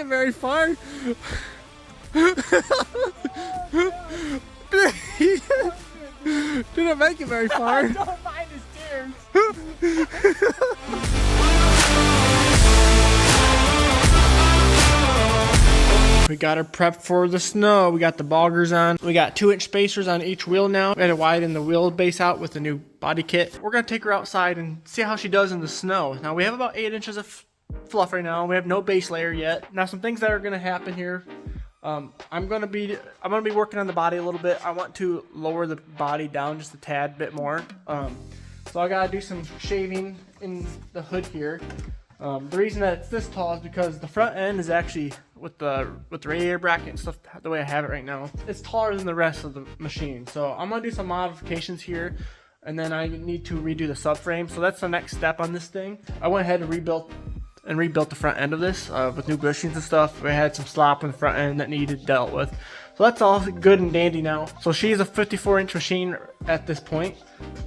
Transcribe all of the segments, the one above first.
it very far. Didn't make it very far. Don't mind his tears. We got her prepped for the snow. We got the boggers on. We got 2-inch spacers on each wheel now. We had to widen the wheelbase out with the new body kit. We're gonna take her outside and see how she does in the snow. Now we have about 8 inches of fluff right now. We have no base layer yet. Now some things that are gonna happen here. I'm gonna be working on the body a little bit. I want to lower the body down just a tad bit more. So I gotta do some shaving in the hood here. The reason that it's this tall is because the front end is actually with the radiator bracket and stuff, the way I have it right now, it's taller than the rest of the machine. So I'm gonna do some modifications here, and then I need to redo the subframe. So that's the next step on this thing. I went ahead and rebuilt the front end of this with new bushings and stuff. We had some slop in the front end that needed dealt with. So that's all good and dandy now. So she's a 54-inch machine at this point.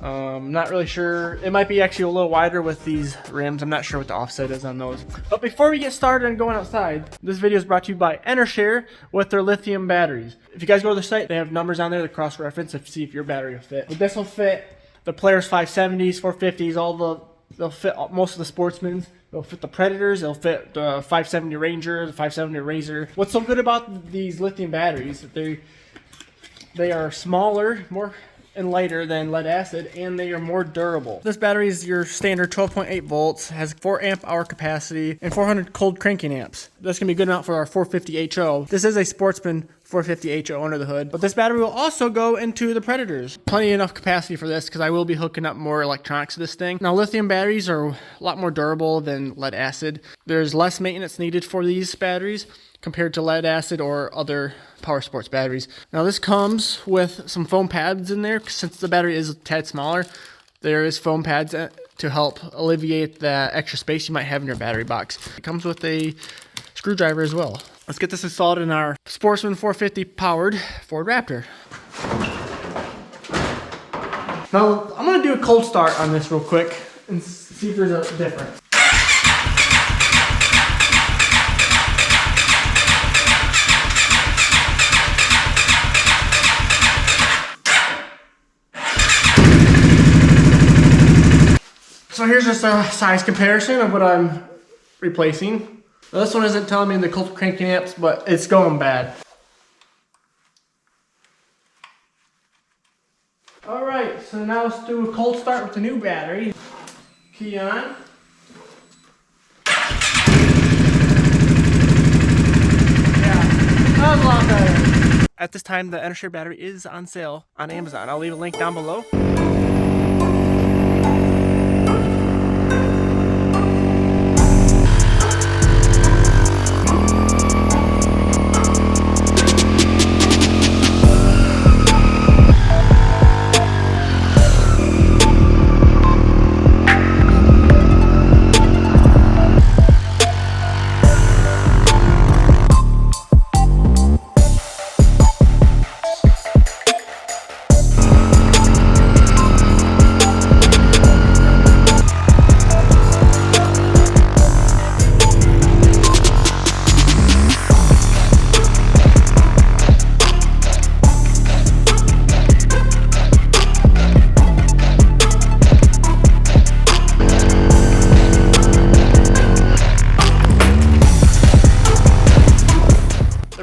Not really sure. It might be actually a little wider with these rims. I'm not sure what the offset is on those. But before we get started on going outside, this video is brought to you by EnerShare with their lithium batteries. If you guys go to their site, they have numbers on there to cross-reference to see if your battery will fit. But this will fit the Polaris 570s, 450s, they'll fit most of the Sportsmans. It'll fit the Predators, it'll fit the 570 Ranger, the 570 Razor. What's so good about these lithium batteries is that they are smaller, more and lighter than lead acid, and they are more durable. This battery is your standard 12.8 volts, has 4 amp hour capacity, and 400 cold cranking amps. That's gonna be good enough for our 450 HO. This is a Sportsman 450 HO under the hood, but this battery will also go into the Predators. Plenty enough capacity for this because I will be hooking up more electronics to this thing. Now lithium batteries are a lot more durable than lead acid. There's less maintenance needed for these batteries compared to lead acid or other power sports batteries. Now this comes with some foam pads in there. Since the battery is a tad smaller, there is foam pads to help alleviate the extra space you might have in your battery box. It comes with a screwdriver as well. Let's get this installed in our Sportsman 450 powered Ford Raptor. Now I'm gonna do a cold start on this real quick and see if there's a difference. So here's just a size comparison of what I'm replacing. Now this one isn't telling me the cold cranking amps, but it's going bad. Alright, so now let's do a cold start with the new battery. Key on. Yeah, that was a lot better. At this time, the EnerShare battery is on sale on Amazon. I'll leave a link down below.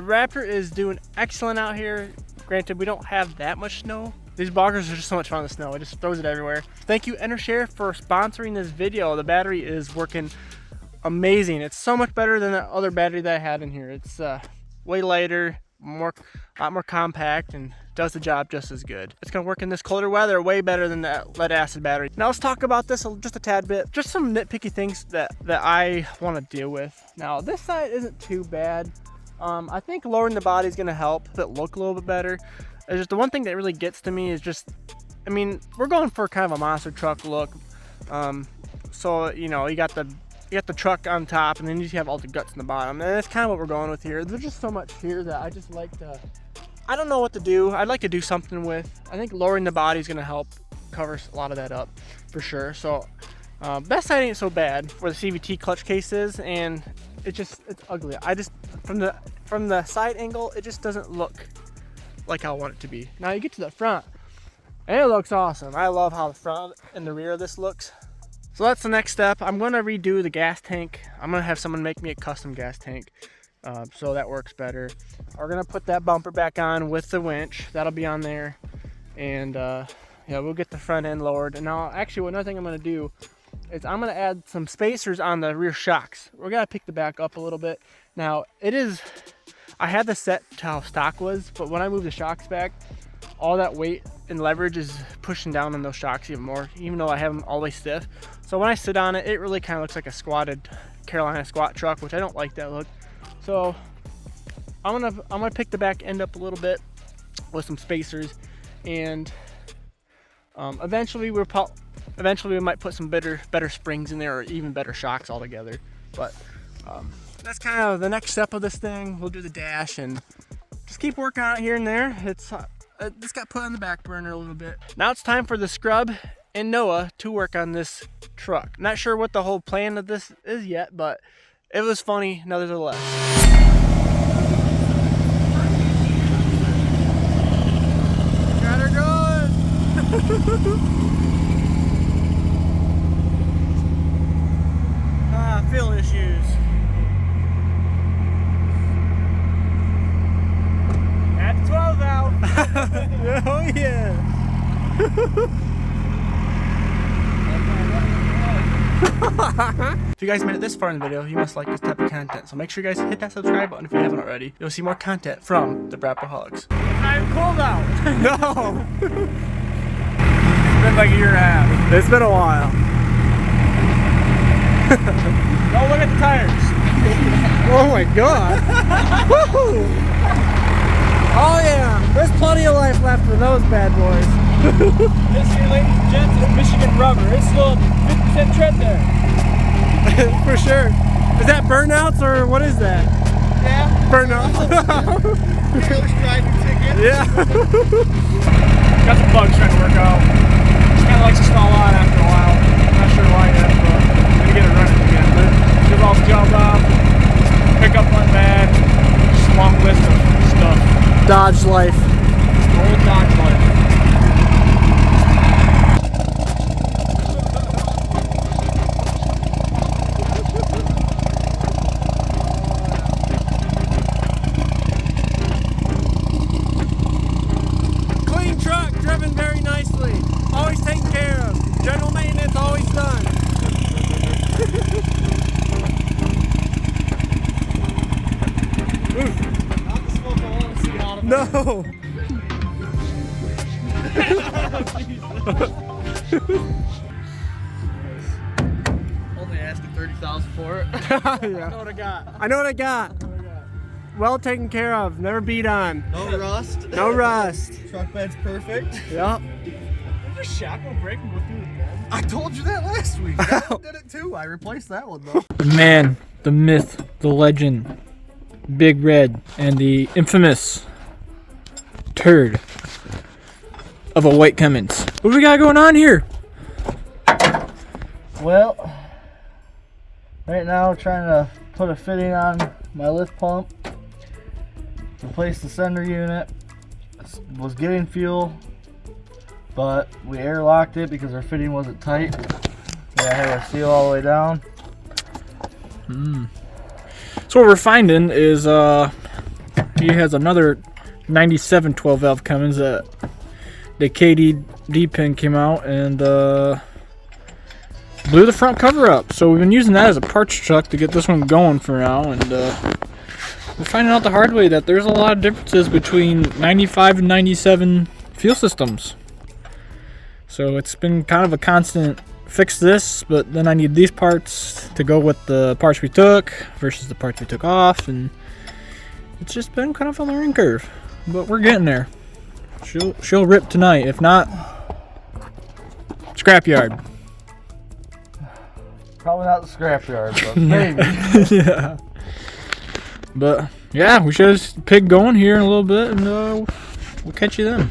Raptor is doing excellent out here. Granted, we don't have that much snow. These boggers are just so much fun in the snow. It just throws it everywhere. Thank you, EnerShare, for sponsoring this video. The battery is working amazing. It's so much better than that other battery that I had in here. It's way lighter, a lot more compact, and does the job just as good. It's gonna work in this colder weather way better than that lead acid battery. Now let's talk about this just a tad bit. Just some nitpicky things that I want to deal with. Now this side isn't too bad. I think lowering the body is gonna help it look a little bit better. It's just the one thing that really gets to me is just, I mean, we're going for kind of a monster truck look. So you know, you got the truck on top, and then you have all the guts in the bottom, and that's kind of what we're going with here. There's just so much here that I just like to, I don't know what to do. I'd like to do something with. I think lowering the body is gonna help cover a lot of that up for sure. So that side ain't so bad where the CVT clutch case is, and it's ugly. From the side angle, it just doesn't look like I want it to be. Now you get to the front, and it looks awesome. I love how the front and the rear of this looks. So that's the next step. I'm gonna redo the gas tank. I'm gonna have someone make me a custom gas tank, so that works better. We're gonna put that bumper back on with the winch. That'll be on there, and yeah, we'll get the front end lowered. And now, actually, another thing I'm gonna do is I'm gonna add some spacers on the rear shocks. We're gonna pick the back up a little bit. Now, I had this set to how stock was, but when I move the shocks back, all that weight and leverage is pushing down on those shocks even more, even though I have them all the way stiff. So when I sit on it, it really kind of looks like a squatted Carolina squat truck, which I don't like that look. So I'm gonna pick the back end up a little bit with some spacers, and eventually we might put some better springs in there, or even better shocks altogether. But that's kind of the next step of this thing. We'll do the dash and just keep working on it here and there. This got put on the back burner a little bit. Now it's time for the scrub and Noah to work on this truck. Not sure what the whole plan of this is yet, but it was funny nevertheless. Got her going! Fill issues. At 12 out. Oh yeah. If you guys made it this far in the video, you must like this type of content. So make sure you guys hit that subscribe button if you haven't already. You'll see more content from the Rapaholics. It's not even cold out. No. It's been like a year and a half. It's been a while. Oh, look at the tires. Oh my god. Woo! Oh yeah, there's plenty of life left for those bad boys. This here, ladies and gents, is Michigan rubber. It's still 50% tread there. For sure. Is that burnouts or what is that? Yeah. Burnouts. Careless driving ticket. Yeah. Got some bugs trying to work out. It kind of likes to stall on after a while. I'm not sure why yet, but I'm going to get it running again. But give off the job off, pick up one bad, just a long list of stuff. Dodge life. Old Dodge life. Clean truck, driven very nicely. Always taken care of. General maintenance always done. No! Only asking $30,000 for it. Yeah. I know what I got. I know what I got. Well taken care of. Never beat on. No rust. No rust. Truck bed's perfect. Yep. There's a shackle brake and go through the bed. I told you that last week. I did it too. I replaced that one though. The man, the myth, the legend, Big Red, and the infamous turd of a White Cummins. What do we got going on here? Well, right now trying to put a fitting on my lift pump, replace the sender unit. Was getting fuel, but we airlocked it because our fitting wasn't tight. Yeah, I had our seal all the way down. So what we're finding is he has another 97 12 valve Cummins that the KD pin came out and blew the front cover up. So we've been using that as a parts truck to get this one going for now, and we're finding out the hard way that there's a lot of differences between 95 and 97 fuel systems. So it's been kind of a constant fix this, but then I need these parts to go with the parts we took versus the parts we took off, and it's just been kind of a learning curve, but we're getting there. She'll rip tonight. If not, scrapyard. Probably not the scrapyard, but maybe. Yeah. But yeah, we should have pig going here in a little bit, and we'll catch you then.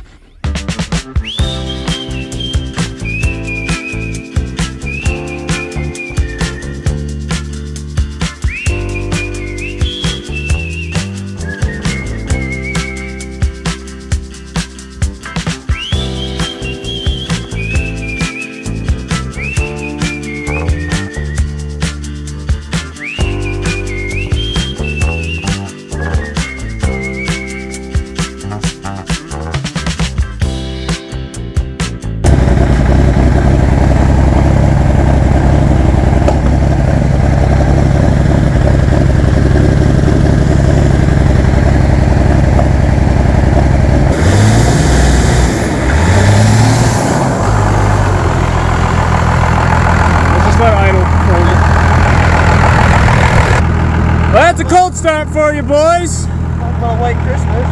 got for you, boys? Talk about White Christmas.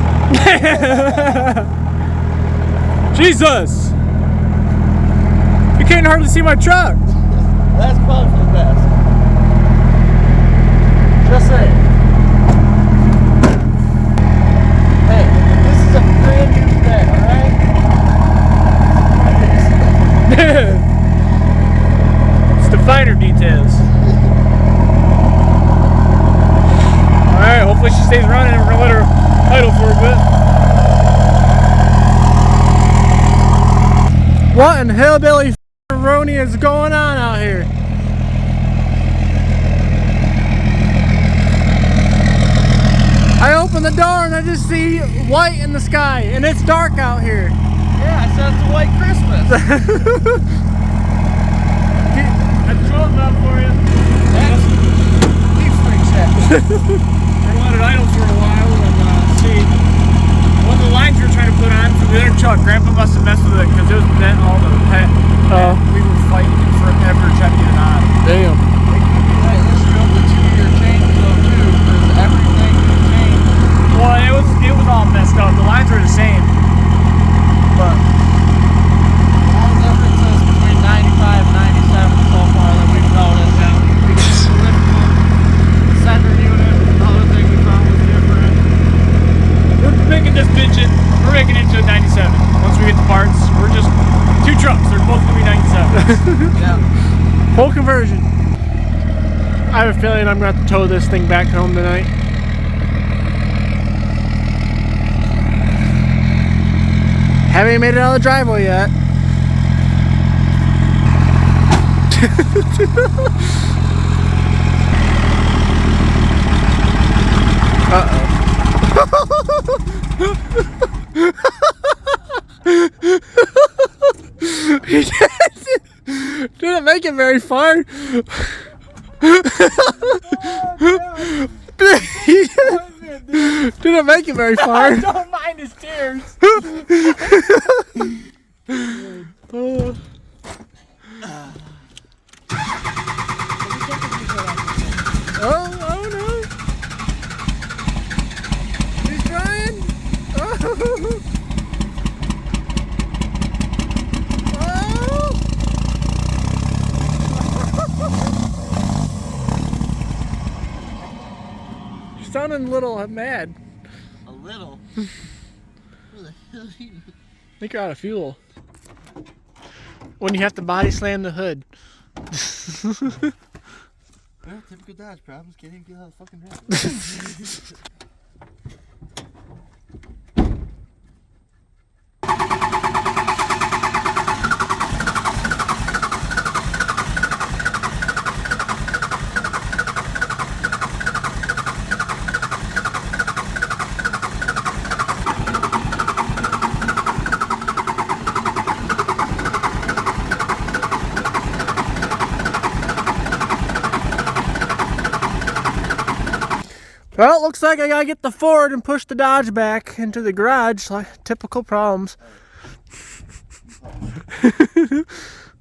Jesus! You can't hardly see my truck. That's probably for the best. Just saying. Hey, this is a brand new thing, alright? It's the finer details. Alright, hopefully she stays running and we're gonna let her idle for a bit. What in hillbilly roni is going on out here? I open the door and I just see white in the sky, and it's dark out here. Yeah, I said it's a White Christmas. I drove up for you. That's deep freak shit. I let it idle for a while and see. One of the lines we were trying to put on from the other truck, Grandpa must have messed with it because it was bent all the pet. Oh. We were fighting it forever trying to get it on. Damn. Hey, let's go the 2-year change though too, because everything changed. Well, it was all messed up. The lines were the same. But All the differences between 95 and 97 so far that we've noticed. We get the lift pump, the center unit, another thing we found was different. we're making this bitch it. We're making it to a 97. Once we get the parts, we're just 2 trucks. They're both gonna be 97. Yeah. Full conversion. I have a feeling I'm gonna have to tow this thing back home tonight. Haven't made it out of the driveway yet. He didn't make it very far. Didn't make it very far. Don't mind his tears. Oh no. He's crying. Oh. You're sounding a little mad. A little. Where the hell are you? I think you're out of fuel. When you have to body slam the hood. Well, typical Dodge problems. Can't even get out of the fucking house. Well, it looks like I gotta get the Ford and push the Dodge back into the garage, like typical problems.